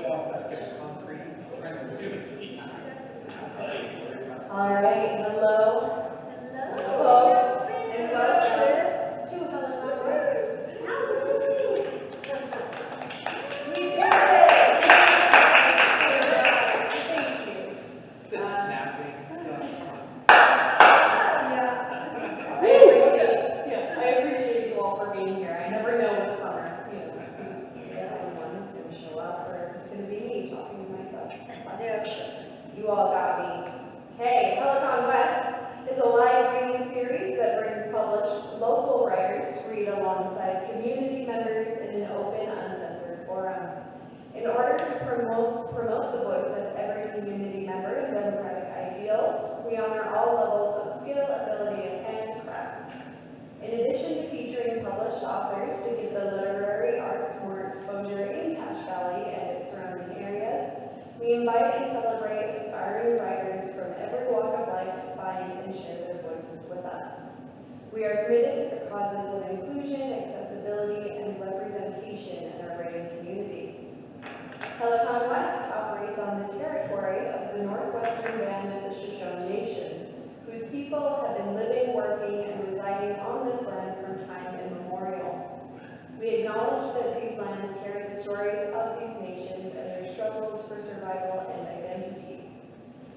All right, hello, folks, and welcome to Helicon West. We did it! Thank you. The snapping stuff. I appreciate you all for being here. I never know what summer, who's the only one who's going to show up, or if it's going to be me talking to myself. You all got me. Hey, Helicon West is a live reading series that brings published local writers to read alongside community members in an open, uncensored forum. In order to promote the voice of every community member and democratic ideals, we honor all levels of skill, ability, and handcraft. In addition to featuring published authors to give the literary arts more exposure in Cache Valley and its surrounding areas, we invite and celebrate aspiring writers from every walk of life to find and share their voices with us. We are committed to the causes of inclusion, accessibility, and representation in our writing community. Helicon West operates on the territory of the northwestern band of the Shoshone Nation, whose people have been living, working, and residing on this land from time immemorial. We acknowledge that these lands carry the stories of these nations and their struggles for survival and identity.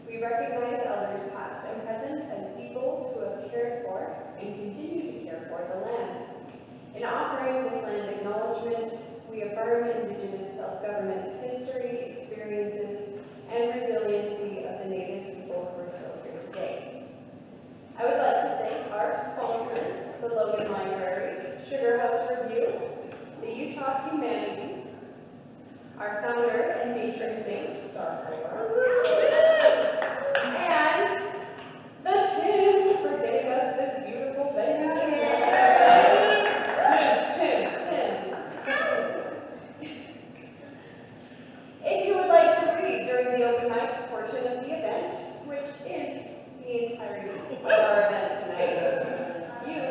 We recognize elders past and present as peoples who have cared for and continue to care for the land. In offering this land acknowledgement, we affirm Indigenous self-government's history, experiences, and resiliency of the Native people who are still here today. I would like to thank our sponsors, the Logan Library, Sugar House Review, the Utah Humanities, our founder and matron saint, Star and the Tins for getting us this beautiful venue tonight. Tins. If you would like to read during the open mic portion of the event, which is the entirety of our event tonight, you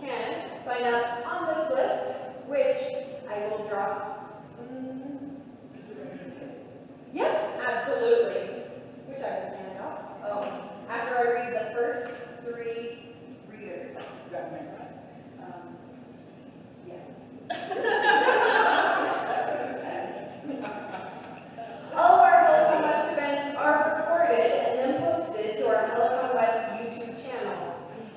can sign up on this list, which I will drop. Yes, absolutely. Which I will hand out. Oh, after I read the first 3 readers. Yes. All of our Helicon West events are recorded and then posted to our Helicon West YouTube channel.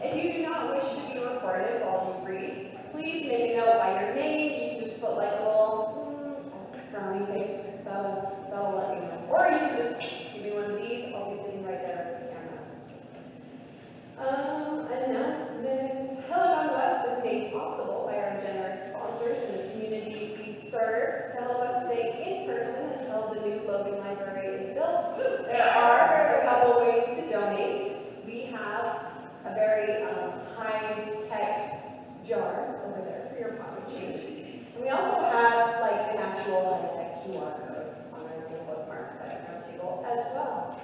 If you do not wish to be recorded while you read, please make a note by your name. You can just put like a little frowny face. That'll let you know. Or you can just give me one of these. I'll be sitting right there with the camera. Announcements. Helicon West is made possible by our generous sponsors and the community we serve to help us stay in person until the new Logan Library is built. There are a couple ways to donate. We have a very high-tech jar over there for your pocket change. And we also have like an actual high-tech QR code on our little bookmarks background table as well.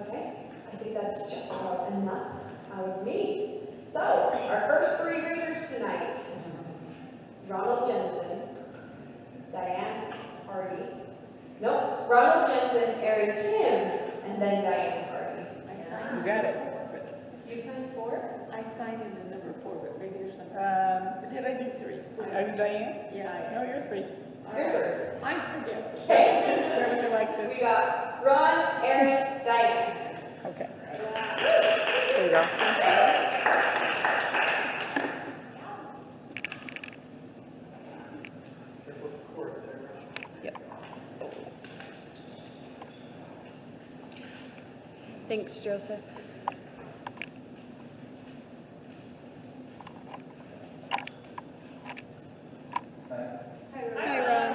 Okay, I think that's just about enough out of me. So, our first 3 readers tonight, Ronald Jensen, Diane Hardy. Nope, Ronald Jensen, Aaron Tim, and then Diane Hardy. You got it. You signed 4? I signed in the number 4, but maybe there's something. Did I do 3? Are you Diane? Yeah, No, you're 3. I forget. Okay. Where would you like this? We got Ron, Aaron, Diane. Okay. There you go. Yep. Thanks, Joseph. Hi, Ron.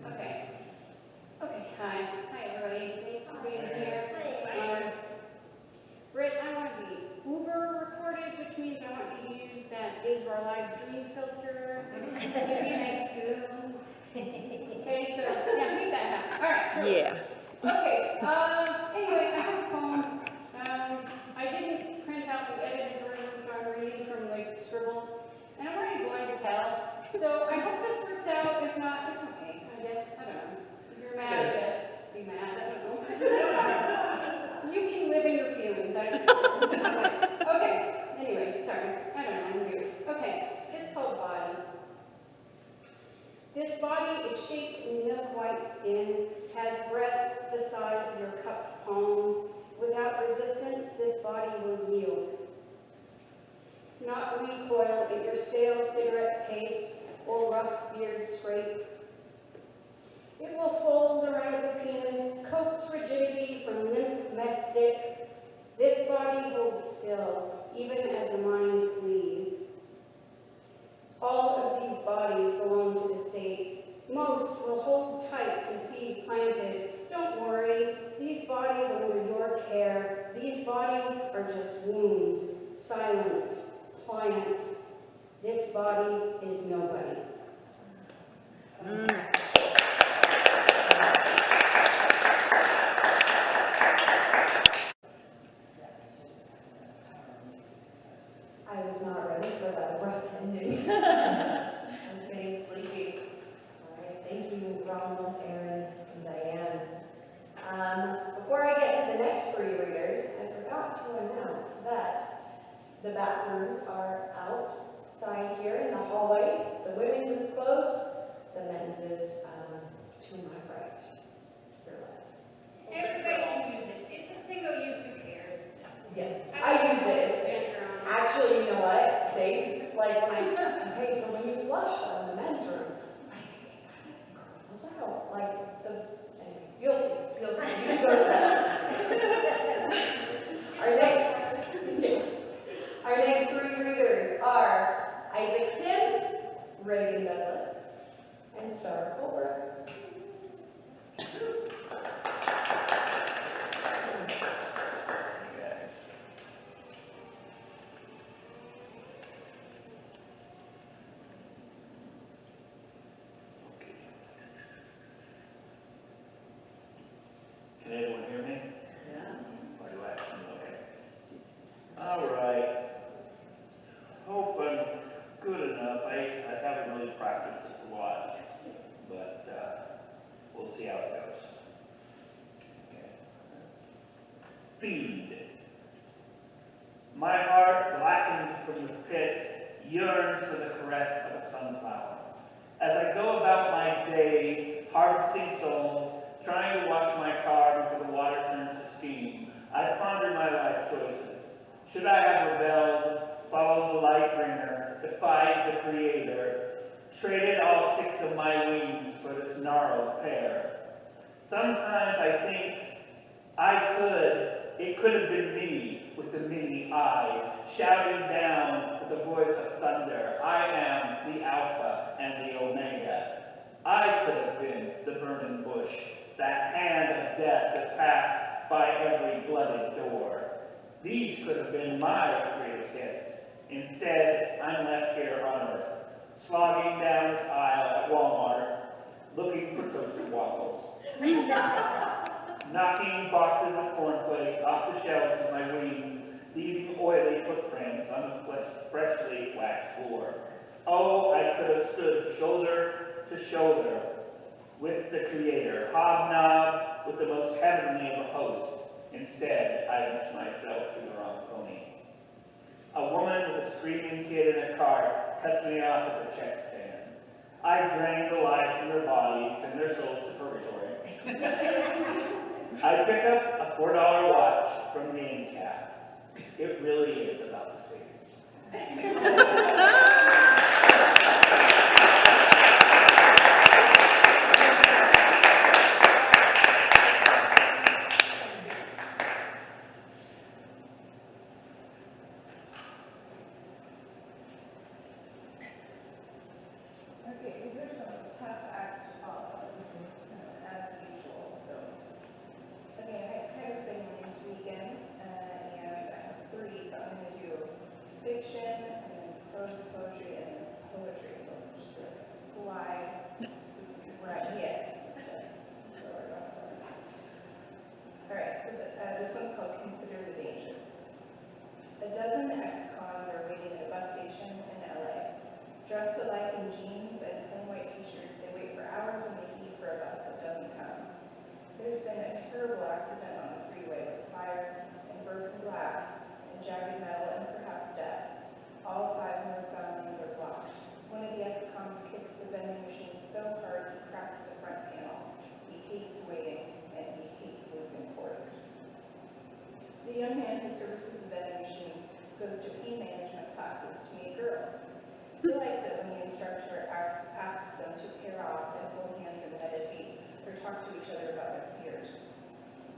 Okay. Okay, hi. Hi, everybody. Thanks for being here. Britt, I want to be Uber recorded, which means I want you to use that Is Our Live Dream filter. Give me a nice spoon. Okay, so, yeah, make that happen. All right. Cool. Yeah. Okay, anyway, I have a poem. I didn't print out the edited version, so I'm reading from like scribbles. And I'm already blind as hell. So I hope this works out. If not, it's okay. I guess, I don't know. If you're mad, I guess. Be mad, I don't know. You can live in your feelings. Okay, anyway, sorry. I don't know, I'm weird. Okay, it's called Body. This body is shaped in milk-white skin, has breasts the size of your cupped palms. Without resistance, this body will yield. Not recoil at your stale cigarette taste or rough beard scrape. It will fold around the penis, coax rigidity from limp meth dick. This body holds still, even as the mind flees. All of these bodies belong to the state. Most will hold tight to seed planted. Don't worry, these bodies are under your care. These bodies are just wounds, silent, pliant. This body is nobody. I was not ready for that abrupt ending. I'm getting sleepy. All right, thank you, Ronald, Aaron, and Diane. Before I get to the next three readers, I forgot to announce that the bathrooms are outside here in the hallway. The women's is closed. The men's is to my right, your left. Everybody can use it. It's a single use, who cares? Yeah, I use it. Actually, you know what? Safe. Like when okay, so when you flush on the men's room, girls out. Like anyway, you'll see. You should go to that. Our next three readers are Isaac Tim, Reagan Douglas, and Star Colbert. Can everyone hear me? Yeah. Are you asking? Okay. All right. Hope I'm good enough. I haven't really practiced this a lot, but we'll see how it goes. Okay. Feed. My heart, blackened from the pit, yearns for the caress of a sunflower. As I go about my day, harvesting souls, trying to wash my car before the water turns to steam, I ponder my life choices. Should I have rebelled, followed the light bringer, defied the Creator, traded all 6 of my wings for this gnarled pair? Sometimes I think it could have been me with the mini eyes, shouting down with the voice of thunder, I am the Alpha and the Omega. I could have been the burning bush, that hand of death that passed by every blooded door. These could have been my greatest hits. Instead, I'm left here on Earth, slogging down this aisle at Walmart, looking for toasted waffles. Knocking boxes of cornflakes off the shelves with my wings, leaving oily footprints on the freshly waxed floor. Oh, I could have stood shoulder to shoulder with the Creator, hobnob with the most heavenly of the hosts. Instead, I hitched myself to the wrong pony. A woman with a screaming kid in a cart cuts me off at the check stand. I drain the life from their bodies and their souls to purgatory. I pick up a $4 watch from the end cap. It really is about the savings. Okay, these are some tough acts to follow, as usual, so. Okay, I kind of been this weekend, and I have 3, so I'm gonna do fiction, and then prose, poetry, and then poetry, so just a slide where I hit. Alright, so this one's called Consider the Danger. A dozen ex-cons are waiting at a bus station in LA. Dressed alike in jeans and plain white t-shirts, they wait for hours in the heat for a bus that doesn't come. There's been a terrible accident on the freeway with fire and broken glass and jagged metal and perhaps death. All 5 northbound lanes are blocked. One of the ex-cons kicks the vending machine so hard he cracks the front panel. He hates waiting and he hates losing quarters. The young man who services the vending machine goes to pain management classes to meet girls. He likes it when the instructor asks them to pair off and hold hands and meditate or talk to each other about their fears.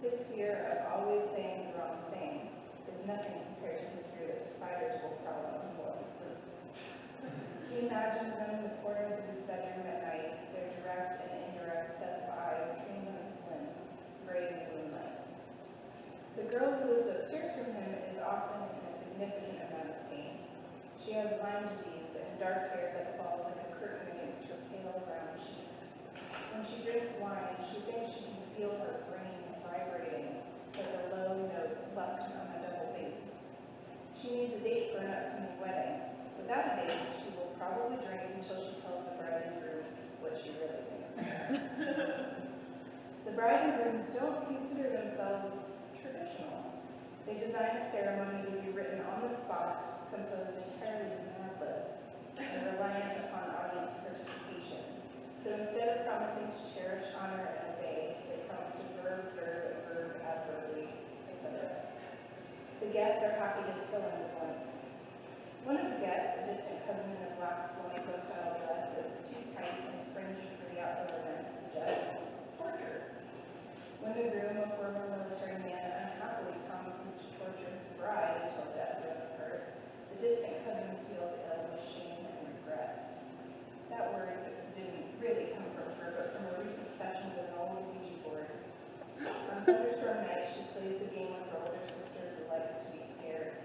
His fear of always saying the wrong thing is nothing compared to his fear that spiders will crawl on him while he sleeps. He imagines them in the corners of his bedroom at night, their direct and indirect sets of eyes trained on his limbs, gray in the moonlight. The girl who lives upstairs from him is often in a significant amount of pain. She has Lyme disease and dark hair that falls like a curtain against her pale brown cheeks. When she drinks wine, she thinks she can feel her brain vibrating like a low note plucked on a double bass. She needs a date for an upcoming wedding. Without a date, she will probably drink until she tells the bride and groom what she really thinks. The bride and groom don't consider themselves traditional. They design a ceremony to be written on the spot, composed entirely of mad-libs, and reliant upon audience participation. So instead of promising to cherish, honor, and obey, they promise to verb, adverbally, etc. The guests are happy to fill in the blank. One of the guests, a distant cousin in a black flamenco-style dress that is too tight and fringy for the outdoor event, suggests torture. When the groom, a former military man, unhappily promises to torture his bride until death do us part, the distant cousin feels ill with shame and regret. That word didn't really come from her, but from a recent session with an old Ouija board. On thunderstorm nights, she plays the game with her older sister who likes to be scared.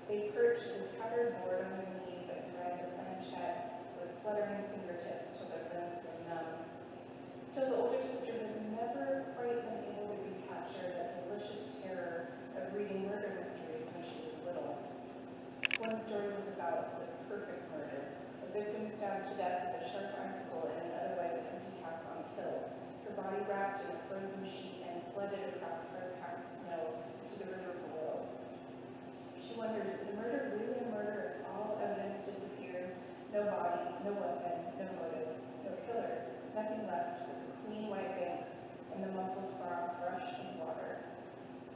They perch the tattered board on their knees and drive the planchette with fluttering fingertips till their limbs go numb. Still, the older sister has never quite been able to recapture that delicious terror of reading murder mysteries when she was little. One story was about the perfect murder. A victim stabbed to death with a sharp icicle in an otherwise empty house on a hill. Her body wrapped in a frozen sheet and sledded across hard-packed snow to the river below. She wonders, is murder really a murder if all evidence disappears? No body, no weapon, no motive, no killer, nothing left but the clean white banks and the muffled far-off rush of water.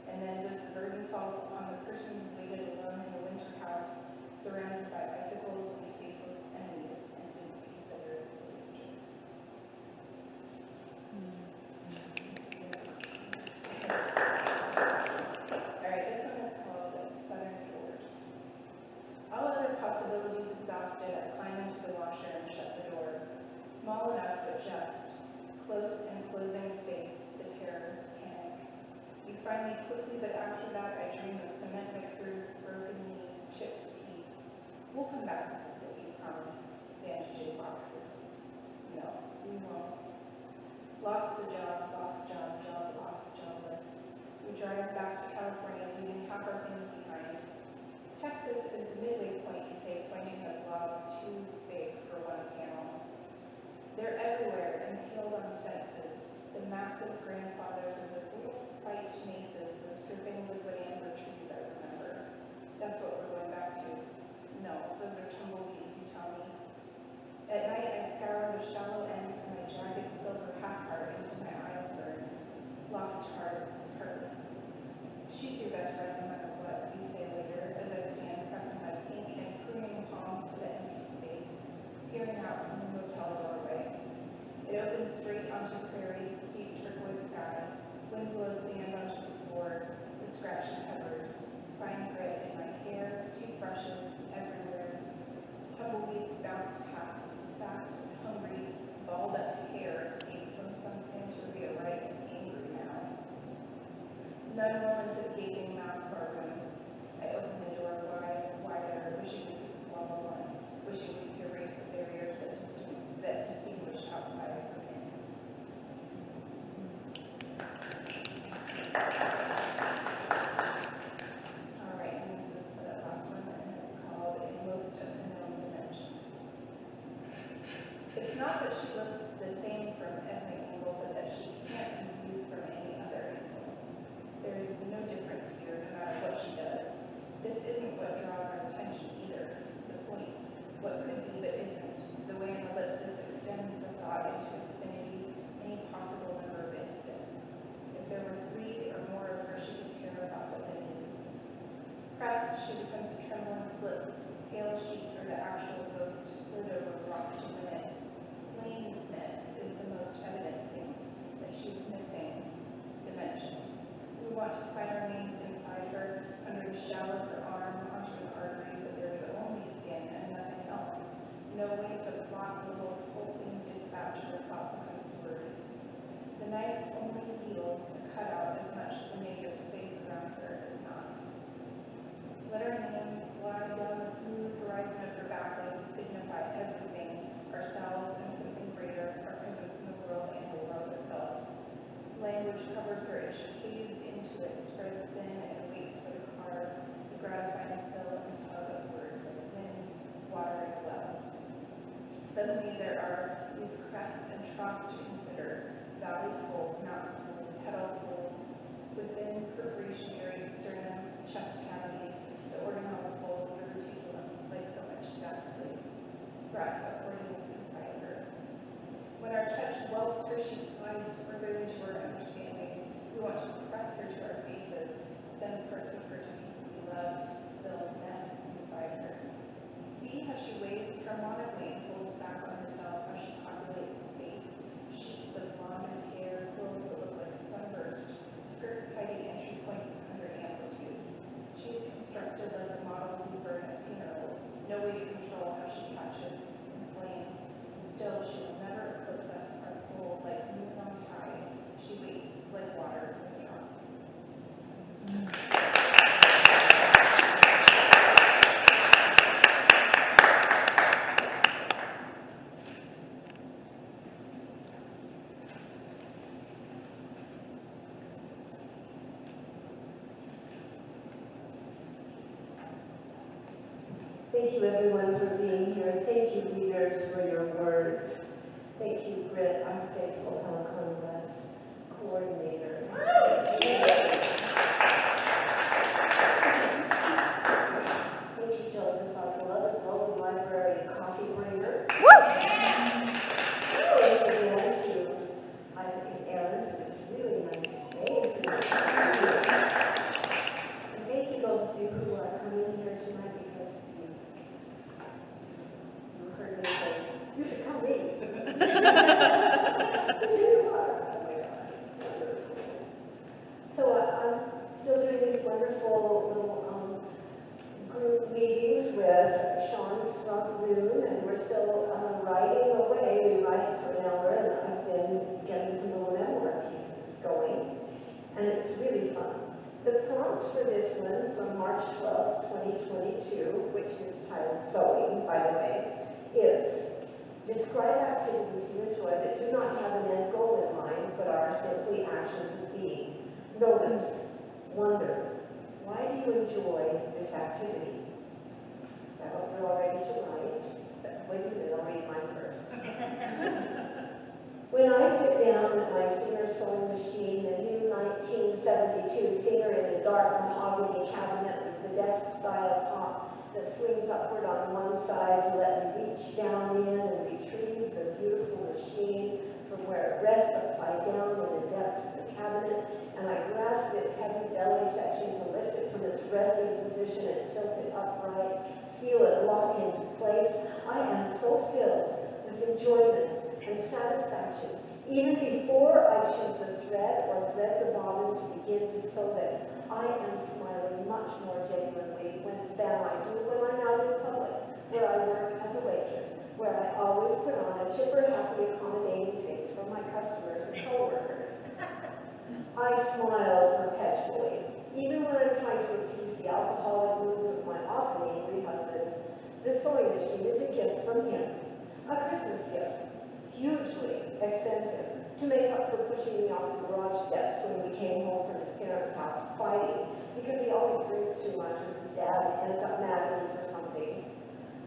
And then does the burden fall on the person who waited alone in the winter house, surrounded by icicles and faceless enemies, and didn't consider the danger? Alright, this one is called Southern Shores. All other possibilities exhausted, I climb into the washer and shut the door. Small enough, but just. Close and closing space, the terror, panic. You find me quickly, but after that I dream of cement mixers, broken knees, chipped teeth. We'll come back to the city, promise. Bandaged boxes. No, we won't. far things behind. Texas is the midway point, you say, pointing at log too big for one panel. They're everywhere, impaled on fences, the massive grandfathers of the little spiked mesas, those dripping liquid amber trees I remember. That's what we're going back to. No, those are tumbleweeds, you tell me. At night, I scour the shallow end of my jagged silver half-heart until my eyes burn. Lost heart, hurts. She's your best friend no matter what, you say later, as I stand pressing my pink and pruning palms to the empty space, peering out from the hotel doorway. It opens straight onto prairie, deep turquoise sky. Wind blows sand onto the floor, the scratched covers, fine grit in my hair, toothbrushes everywhere. Tumbleweeds bounce past, fast, hungry, balled up hair escape from some Santeria right and angry now. None more into the gaping mouth of our room. I open the door wide, wider, wishing we could swallow one, wishing we could erase the barriers that distinguish outside from in. All right, and this is the last one, and it's called A Most Unknown Dimension. It's not that she looks the same from every angle, but that she can't be viewed from any other angle. There is no difference here, no matter what she does. This isn't what draws our attention either. The point, what could be but isn't. The way an ellipsis extends the thought into infinity, any possible number of instants. If there were 3 or more of her, she could tear us off at the knees. Pressed, she becomes a trembling slip, pale sheet or the actual ghost slid over rock to win it. Plainness is the most evident thing, that she's missing dimension. We want to find our names inside her, under the shallow of her arm, onto an artery, but there is only skin and nothing else. No way to plot the little pulsing dispatch of a thought behind the word. The knife only heals the cutout as much the native space around her as not. Let our names slide down the smooth horizon of her back like we signify everything, ourselves and something greater, our presence in the world and the world itself. Language covers her as she caves into it, spreads thin and waits for the car, the gratifying fill and tug of words like wind, water, and well. Suddenly there are these crests and troughs to consider, valley fold, mountain fold, pedal fold, within perforation areas, sternum, chest cavities, the organelles fold, the reticulum, like so much stuff, please. Breath of organs inside her. When our touch welts her, she slides further into her understanding. We want to press her to our faces, send parts of her to people we love, build nests inside her. See how she waves harmonically and pulls back on herself, how she populates space. Sheets of blonde hair, clothes that look like sunburst, skirt tidy entry points under amplitude. She is constructed like the model we burn at funerals. No way to control how she touches and flames. Still, she will never eclipse us or pull like moon on tide. She waits like water in a drop. Thank you, everyone, for being here. Thank you, readers, for your words. Thank you, Britt, our faithful Helicon West coordinator. Thank you, Joseph, our beloved local library coffee bringer. Thank you, Nancy, to Isaac and Aaron, for this really nice space. And thank you, those of you who are coming here tonight because you heard me say, you should come read. So I'm still doing these wonderful little group meetings with Sean's from noon, and we're still writing away. We write for an hour, and I've been getting some little memoir pieces going, and it's really fun. The prompt for this one from March 12, 2022, which is titled Sewing, by the way, is describe activities you enjoy that do not have an end goal in mind, but are simply actions of being. Notice, wonder, why do you enjoy this activity. I hope you're all ready to write. Wait a minute, I'll read mine first. When I sit down at my Singer sewing machine, the new 1972 Singer in a dark mahogany cabinet with the desk-style top that swings upward on one side to let me reach down in and retrieve the beautiful machine from where it rests upside down in the depths of the cabinet, and I grasp its heavy belly section to lift it from its resting position and tilt it upright, feel it lock into place. I am so filled with enjoyment and satisfaction, even before I choose the thread or thread the bobbin to begin to sew it. I am smiling much more genuinely than I do when I'm out in public, where I work as a waitress, where I always put on a chipper, happy, accommodating face for my customers and coworkers. I smile perpetually, even when I'm trying to appease the alcoholic moods of my often angry husband. This sewing machine is a gift from him, a Christmas gift, hugely expensive, to make up for pushing me off the garage steps when we came home from his parents' house fighting, because he always drinks too much with his dad and ends up mad at me for something.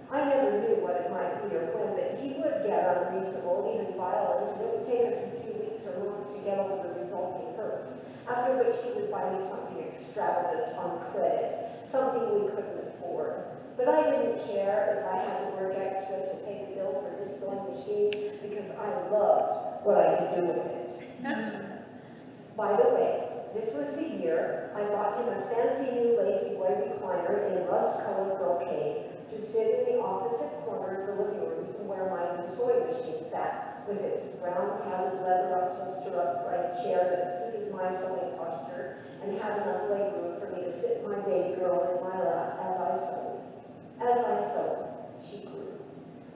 I never knew what it might be or when, but he would get unreasonable, even violent, and it would take us a few weeks or months to get over the resulting hurt, after which he would buy me something extravagant on credit, something we couldn't afford. But I didn't care if I had to work extra to pay the bill for his sewing machine because I loved what I could do with it. By the way, this was the year I bought him a fancy new lazy boy recliner in rust-colored brocade to sit in the opposite corner of the living room from where my new sewing machine sat, with its brown padded leather upholster upright chair that suited my sewing posture and had enough leg room for me to sit my baby girl in my lap as I sewed. As I sewed, she grew.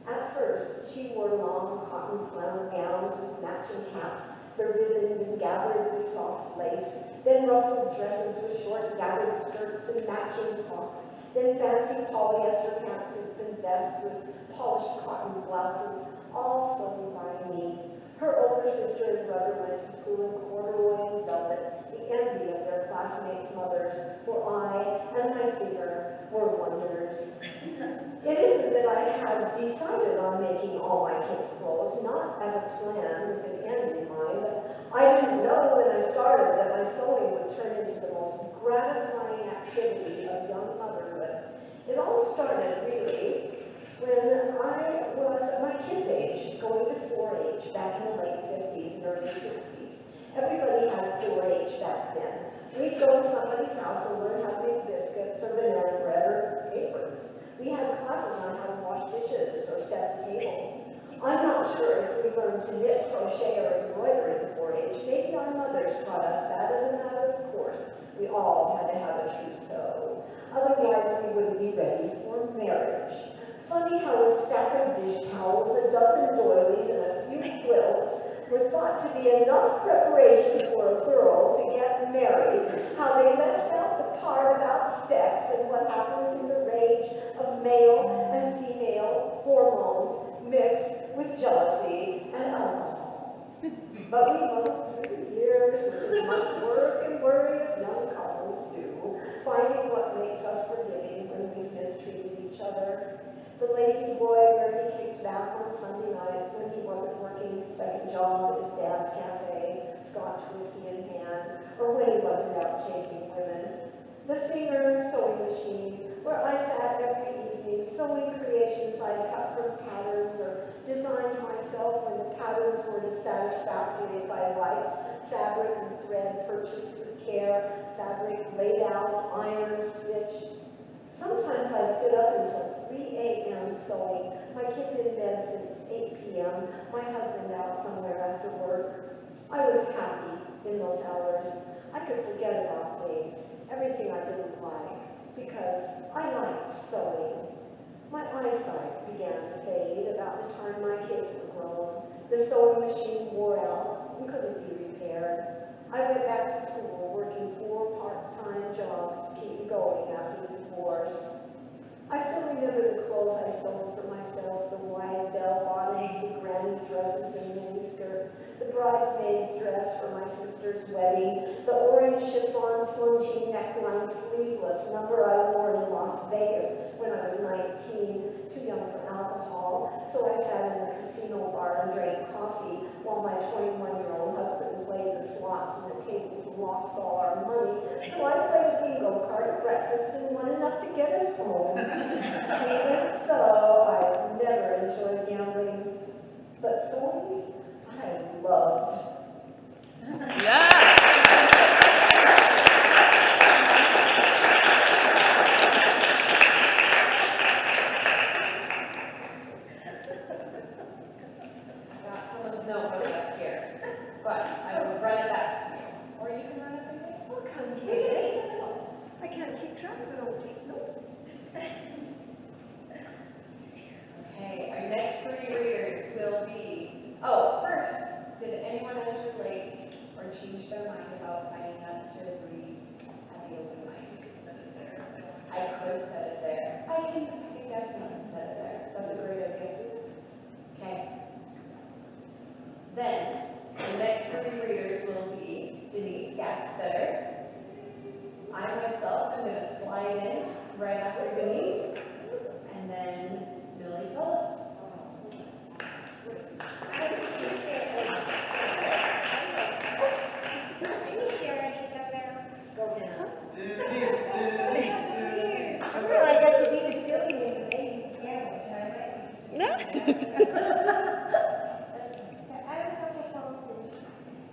At first, she wore long cotton flannel gowns with matching caps, the ribbons and gathered with soft lace, then ruffled dresses with short gathered skirts and matching socks, then fancy polyester pantsuits and vests with polished cotton blouses, all sewn by me. Her older sister and brother went to school in corduroy and velvet, the envy of their classmates' mothers, for I and my Singer were wonders. It isn't that I had decided on making all my kids' clothes, not as a plan with an end in mind. I didn't know when I started that my sewing would turn into the most gratifying activity of young motherhood. It all started, really, when I was my kid's age, going to 4-H back in the late 50s and early 60s. Everybody had 4-H back then. We'd go to somebody's house and learn how to make biscuits or banana bread or papers. We had classes on how to wash dishes or set the table. I'm not sure if we learned to knit, crochet, or embroider in 4-H. Maybe our mothers taught us that as a matter of course. We all had to have a trousseau. Otherwise, we wouldn't be ready for marriage. Funny how a stack of dish towels, a dozen doilies, and a few quilts were thought to be enough preparation for a girl to get married, how they left out the part about sex and what happens in the rage of male and female hormones mixed with jealousy and alcohol. But we went through the years with as much work and worry as young couples do, finding what makes us forgiving when we've mistreated each other. The lazy boy where he kicked back on Sunday nights when he wasn't working his second job at his dad's cafe, Scotch whiskey in hand, or when he wasn't out chasing women. The Singer sewing machine, where I sat every evening sewing creations I cut from patterns or designed myself when the patterns were dissatisfactory if I liked fabric and thread purchased with care, fabric laid out, ironed, stitched. Sometimes I'd sit up until 3 a.m. sewing, my kids in bed since 8 p.m., my husband out somewhere after work. I was happy in those hours. I could forget about things, everything I didn't like, because I liked sewing. My eyesight began to fade about the time my kids were grown. The sewing machine wore out and couldn't be repaired. I went back to school, working 4 part-time jobs to keep me going after the divorce. I still remember the clothes I sewed for myself, the wide bell bottoms, the granny dresses and mini skirts, the bridesmaid's dress for my sister sister's wedding, the orange chiffon plunging neckline sleeveless number I wore in Las Vegas when I was 19, too young for alcohol, so I sat in the casino bar and drank coffee while my 21-year-old husband played the slots and the tables and lost all our money. So I played a bingo card at breakfast and won enough to get us home. Even so, I've never enjoyed gambling, but sewing, I loved. Got someone's notebook up here, but I will run it back to you. Or you can run it from there. Oh, come here. I can't keep track of it, I don't take notes. Okay, our next 3 readers will be, oh, first, did anyone enter late or change their mind about signing up to read at the open mic? I could set it there. I can definitely set it there. That's a great idea. Okay. Then, the next 3 readers will be Denise Gatzstetter. I myself am going to slide in right after Denise, and then Millie Tullis. I got to be the silly one, baby sandwich, I might be. I have a couple phones and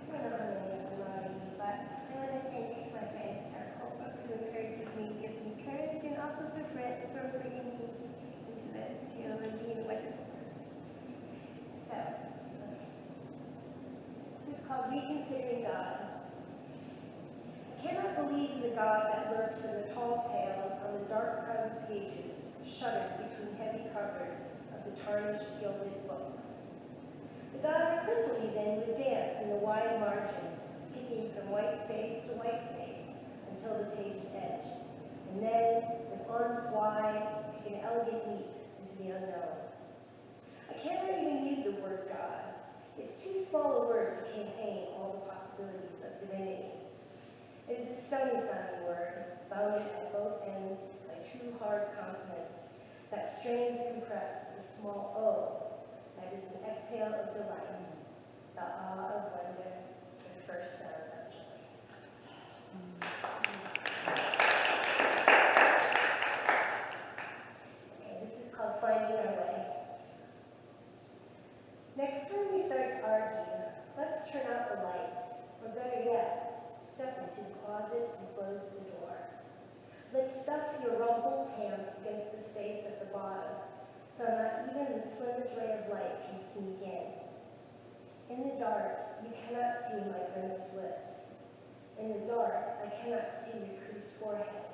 we're not really everybody, but I want to thank my friend Sarah who encourages me, gives me courage, and also for Brett for bringing me into this, and being a wonderful person. So, this is called Reconsidering God. I cannot believe in the God that lurks in the tall tales on the dark crowded pages, shuttered between heavy covers of the tarnished gilded books. The God I could believe in would dance in the wide margin, skipping from white space to white space until the page's edge, and then, with arms wide, take an elegant leap into the unknown. I cannot even use the word God. It's too small a word to contain all the possibilities of divinity. It is a stony-sounding word, bounded at both ends by 2 hard consonants that strain to compress the small O that is an exhale of delight, the awe of wonder, the first sound of joy. Okay, this is called Finding Our Way. Next time we start to argue, let's turn out the lights, or better yet, step into the closet and close the door. Let's stuff your rumpled pants against the space at the bottom, so not even the slimmest ray of light can sneak in. In the dark, you cannot see my grimaced lips. In the dark, I cannot see your creased forehead.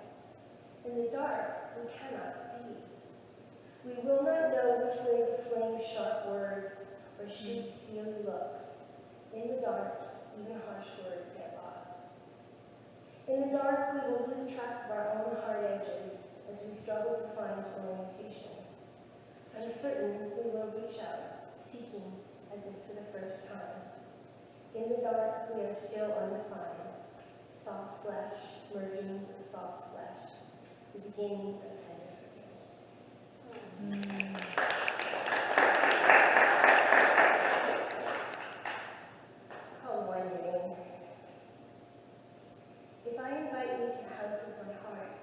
In the dark, we cannot see. We will not know which way to fling sharp words or shoot steely looks. In the dark, even harsh words get lost. In the dark, we will lose track of our own hard edges as we struggle to find orientation. I'm certain we will reach out, seeking as if for the first time. In the dark, we are still undefined. Soft flesh merging with soft flesh. The beginning of tender forgiveness. It's called Wondering. If I invite you to the house of my heart,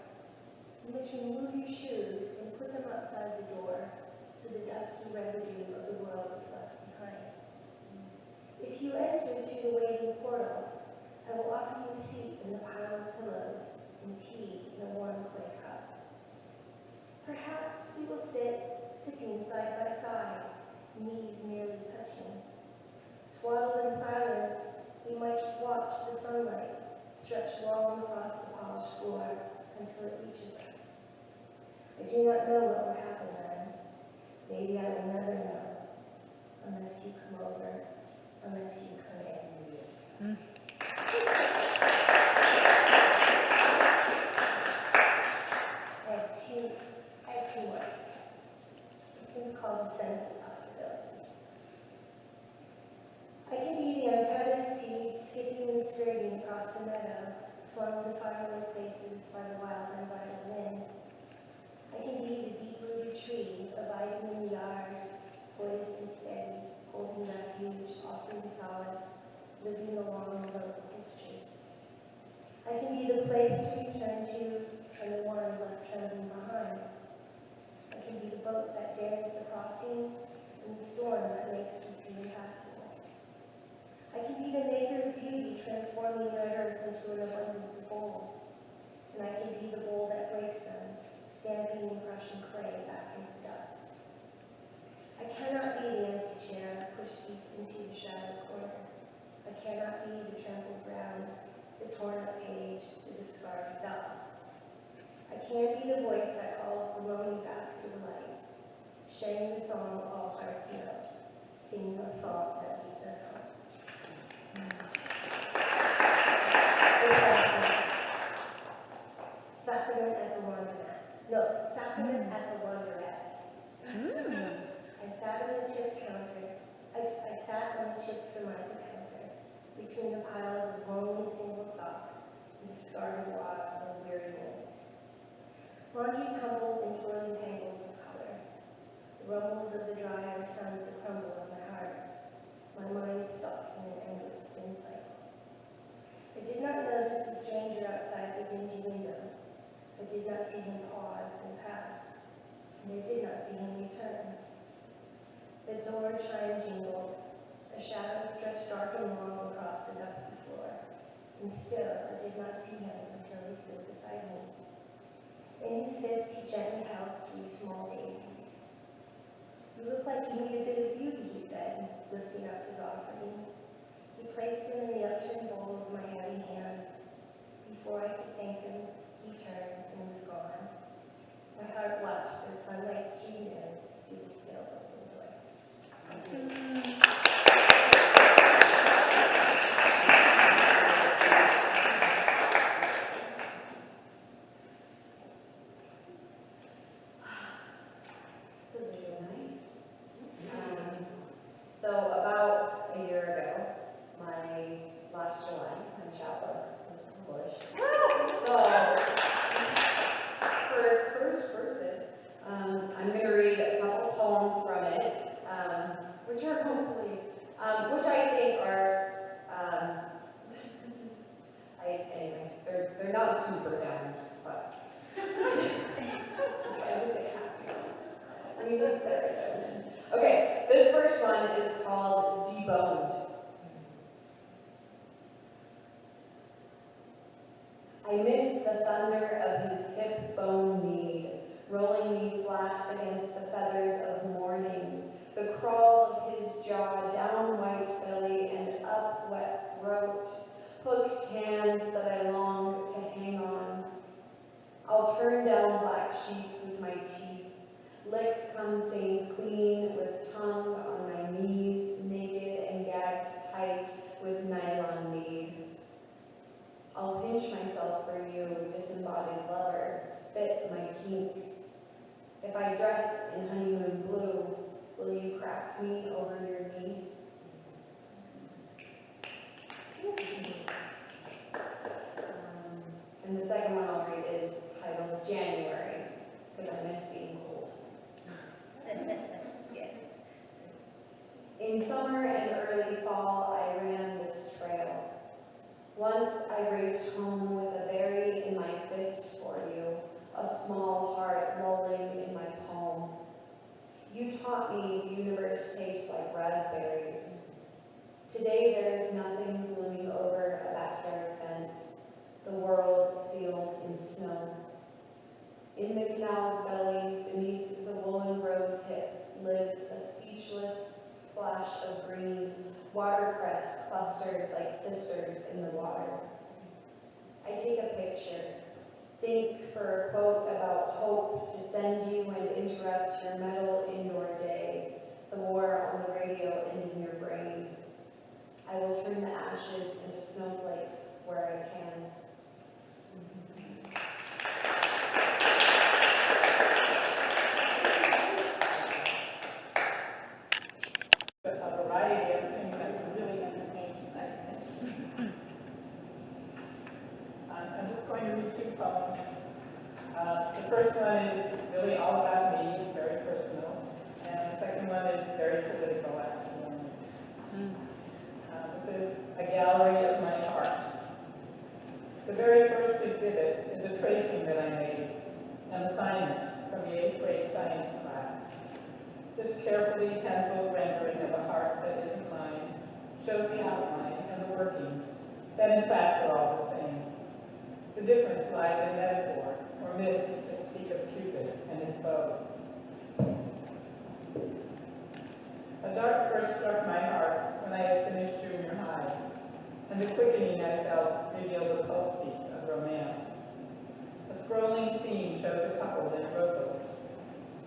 you must remove your shoes and put them outside the door so the dusty residue of the world is left behind. If you enter through the waiting portal, I will offer you a seat in the pile of pillows and tea in a warm clay cup. Perhaps we will sipping side by side, knees nearly touching. Swaddled in silence, we might watch the sunlight stretch long across the polished floor until it reaches us. I do not know what will happen then. Maybe I will never know, unless you come over, unless you come in. I have two more. This is called the sense of possibility. I can be the untethered seed skipping in straight the meadow, flung to faraway places by the wild unbridled wind. I can be the deep-rooted tree, abiding in the yard, poised and steady, holding refuge, offering solace, living along the road of history. I can be the place to return to from the one left trembling behind. I can be the boat that dares the crossing and the storm that makes the sea impassable. I can be the maker of beauty, transforming red earth into an abundance of bowls. And I can be the bowl that breaks them, stamping and crushing clay back into dust. I cannot be the empty chair pushed deep into the shadow corner. I cannot be the trampled ground, the torn up page, the discarded doll. I can't be the voice that calls the lonely back to the light, sharing the song all hearts know, singing a song that leads us home. Sacrament at the laundromat. No, sacrament at the laundrette. I sat on the chip counter. I sat on the chip thermometer counter between the piles of lonely single socks and discarded wads of weary winds. Laundry tumbled in twirling tangles of color. The rumbles of the dryer sounded the crumble of my heart. My mind stuck in an endless spin cycle. I did not notice the stranger outside the dingy window. I did not see him pause and pass, and I did not see him return. The door chime jingled. A shadow stretched dark and long across the dusty floor, and still I did not see him until he stood beside me. In his fist, he gently held 3 small daisies. "You look like you need a bit of beauty," he said, lifting up his offering. He placed them in the upturned bowl of my heavy hand. Before I could thank him, he turned and was gone. My heart watched as sunlight streamed in through the still open door. This is really nice. So about a year ago, my last July, my chapbook was published. So for its first birthday, I'm going to read a couple poems from it, which are hopefully, which I think are, anyway, they're not super downs, but I just get happy. We need serotonin. Okay, this first one is called Deboned. I missed the thunder of his hip bone need, rolling me flat against the feathers of morning, the crawl of his jaw down white belly and up wet throat, hooked hands that I longed to hang on. I'll turn down black sheets with my teeth, lick cum stains clean with tongue on my knees, naked and gagged tight with nylon bead. I'll pinch myself for you, disembodied lover, spit my kink. If I dress in honeymoon blue, will you crack me over your knee? And the second one I'll read is titled January, because I miss being cold. In summer and early fall, I ran this trail. Once I raced home with a berry in my fist for you, a small heart lulling in my palm. You taught me the universe tastes like raspberries. Today there is nothing blooming over a backyard fence, the world sealed in snow. In the canal's belly, beneath the woolen rose hips, lives a speechless splash of green, watercress clustered like sisters in the water. I take a picture, think for a quote about hope to send you and interrupt your metal indoor day, the war on the radio and in your brain. I will turn the ashes into snowflakes where I can. A variety of things that were really entertaining. poems. The first one is really all about me, it's very personal. And the second one is very political, actually. This is a gallery of my heart. The very first exhibit is a tracing that I made, an assignment from the 8th grade science class. This carefully penciled rendering of a heart that isn't mine shows the outline and the workings that in fact are all the same. The difference lies in metaphor or myths that speak of Cupid and his bow. A dark first struck my heart when I had finished junior high, and the quickening I felt revealed a pulse beat of romance. A scrolling scene shows a couple in a rowboat.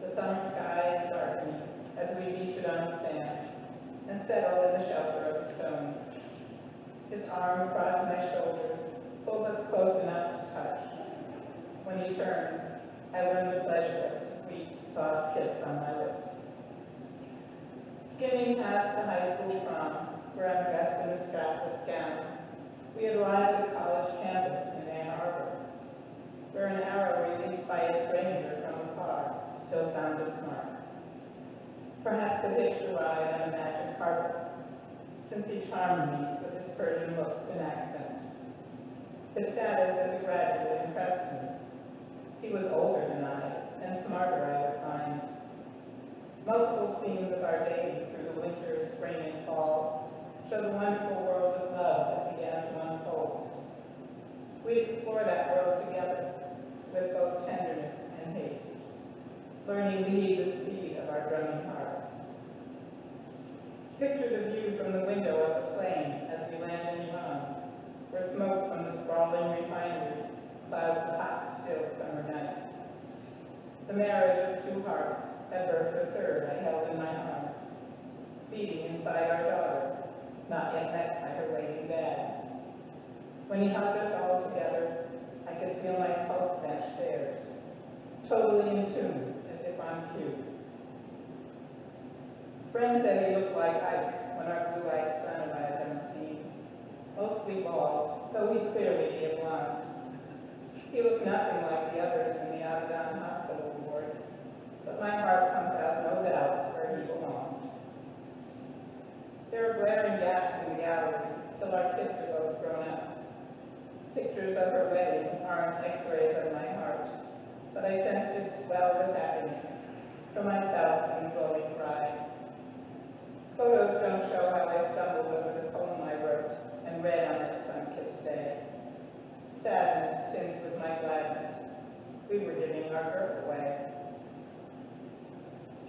The summer sky is darkening as we beach it on the sand and settle in the shelter of a stone. His arm across my shoulders pulls us close enough to touch. When he turns, I learn the pleasure of a sweet, soft kiss on my lips. Skimming past the high school prom, where I'm dressed in a strapless gown, we had arrived at the college campus in Ann Arbor, where an arrow released by a stranger from a car still found its mark. Perhaps it hitched a ride on a magic carpet, since he charmed me with his Persian looks and accent. His status as a graduate impressed me. He was older than I, and smarter, I would find. Multiple scenes of our dating through the winter, spring, and fall show the wonderful world of love that began to unfold. We explore that world together with both tenderness and haste, learning to heed the speed of our drumming hearts. Picture the view from the window of the plane as we land in Iran, where smoke from the sprawling refinery clouds the hot, still summer night. The marriage of two hearts had birthed a third I held in my arms, beating inside our daughter, not yet met by her waiting dad. When he hugged us all together, I could feel my pulse bench theirs, totally in tune, as if on cue. Friends said he looked like Ike when our blue-eyed son arrived on the scene, mostly bald, though he'd clearly be a blonde. He looked nothing like the others in the out-of-town hospital ward, but my heart comes out no doubt where he belonged. There are glaring gaps in the gallery till our kids are both grown up. Pictures of her wedding aren't x-rays of my heart, but I sensed its well with happiness for myself and the growing pride. Photos don't show how I stumbled over the poem I wrote and read on that sun-kissed day. Sadness tinged with my gladness. We were giving our birth away.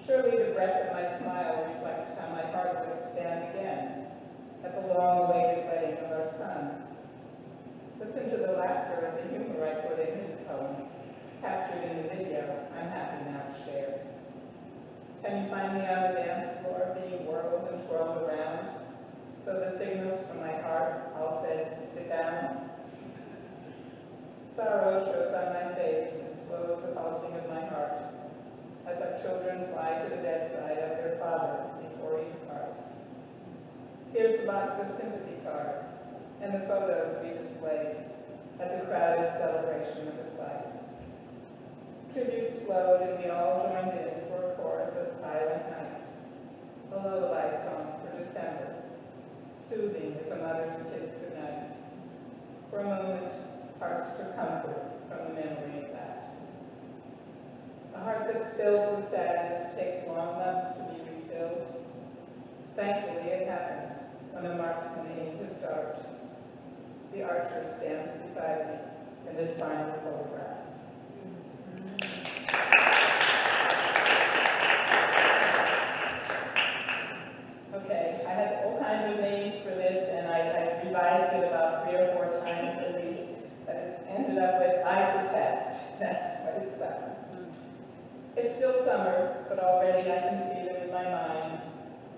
Surely the breath of my smile reflects how my heart would expand again at the long-awaited wedding of our son. Listen to the laughter and the humor I put in his poem, captured in the video I'm happy now to share. Can you find me on the dance floor being whirled and twirled around? So the signals from my heart all said, sit down. Sorrow shows on my face and slows the pulsing of my heart as our children fly to the bedside of their father before he departs. Here's a box of sympathy cards and the photos we displayed at the crowded celebration of his life. Tributes flowed and we all joined in for a chorus of Silent Night, a lullaby song for December, soothing as a mother's kiss goodnight. For a moment, hearts took comfort from the memory of that. A heart that's filled with sadness takes long months to be refilled. Thankfully, it happened when a marksman aimed his dart. The archer stands beside me in this final photograph. Okay, I had all kinds of names for this, and I revised it about 3 or 4 times at least. But it ended up with I protest. That's what it's about. It's still summer, but already I can see them in my mind.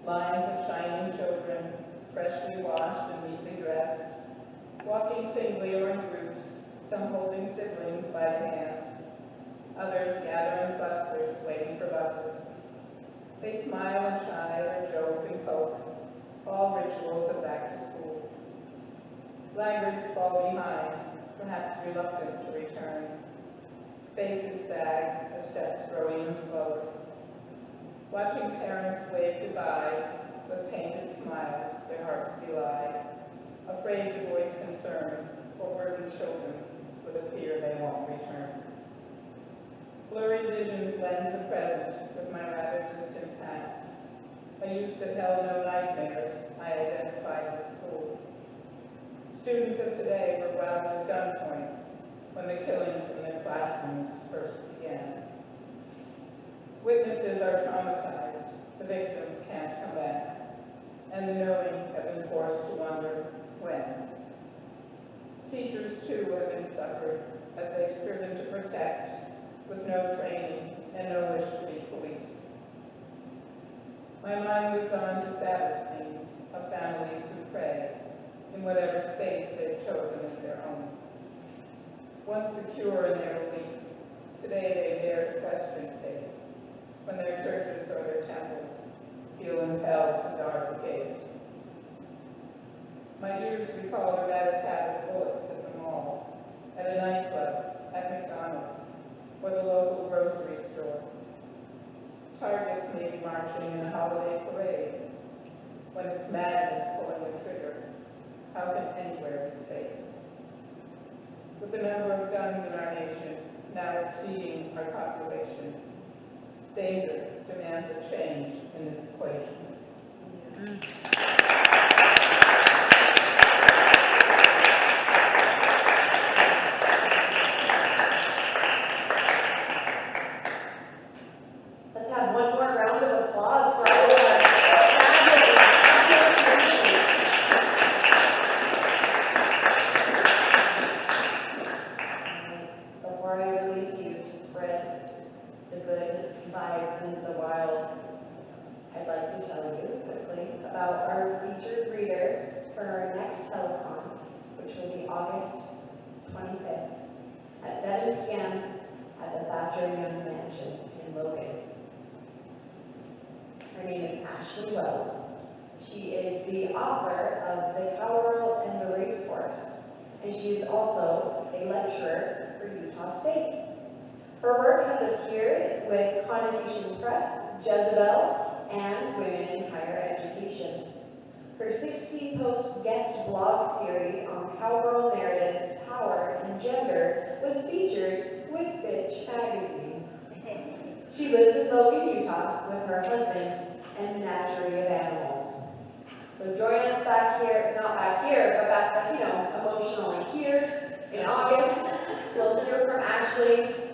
Lines of shining children, freshly washed and neatly dressed, walking singly or in groups, some holding siblings by the hand, others gathering clusters waiting for buses. They smile and shy or joke and poke, all rituals of back to school. Laggards fall behind, perhaps perhaps reluctant to return. Faces sag, the steps grow even slower. Watching parents wave goodbye with painted smiles, their hearts belie, afraid to voice concern or burden children with a fear they won't return. Blurry vision blends the present with my rather distant past. A youth that held no nightmares, I identified with school. Students of today were robbed at gunpoint when the killings in their classrooms first began. Witnesses are traumatized, the victims can't come back, and the knowing have been forced to wonder when. Teachers, too, have been suffered as they've striven to protect with no training and no wish to be police. My mind moves on to Sabbath scenes of families who pray in whatever space they've chosen as their own. Once secure in their belief, today they dare to question faith when their churches or their temples feel impelled to dark gates. My ears recall the rat-a-tat of bullets at the mall, at a nightclub, at McDonald's, or the local grocery store. Targets may be marching in a holiday parade. When it's madness pulling the trigger, how can anywhere be safe? With the number of guns in our nation now exceeding our population, danger demands a change in this equation. Let's have one more round of applause for all of our fabulous Before I release you to spread the good vibes into the wild, I'd like to tell you quickly about our featured reader for our next Helicon, which will be August 25th at 7 p.m. at the Thatcher Young Mansion in Logan. Her name is Ashley Wells. She is the author of The Cowgirl and the Racehorse, and she is also a lecturer for Utah State. Her work has appeared with Connotation Press, Jezebel, and Women in Higher Education. Her 60-post guest blog series on cowgirl narratives, power, and gender was featured with Bitch magazine. She lives in Logan, Utah with her husband and menagerie of animals. So join us back here, not back here, but back, emotionally here in August. We'll hear from Ashley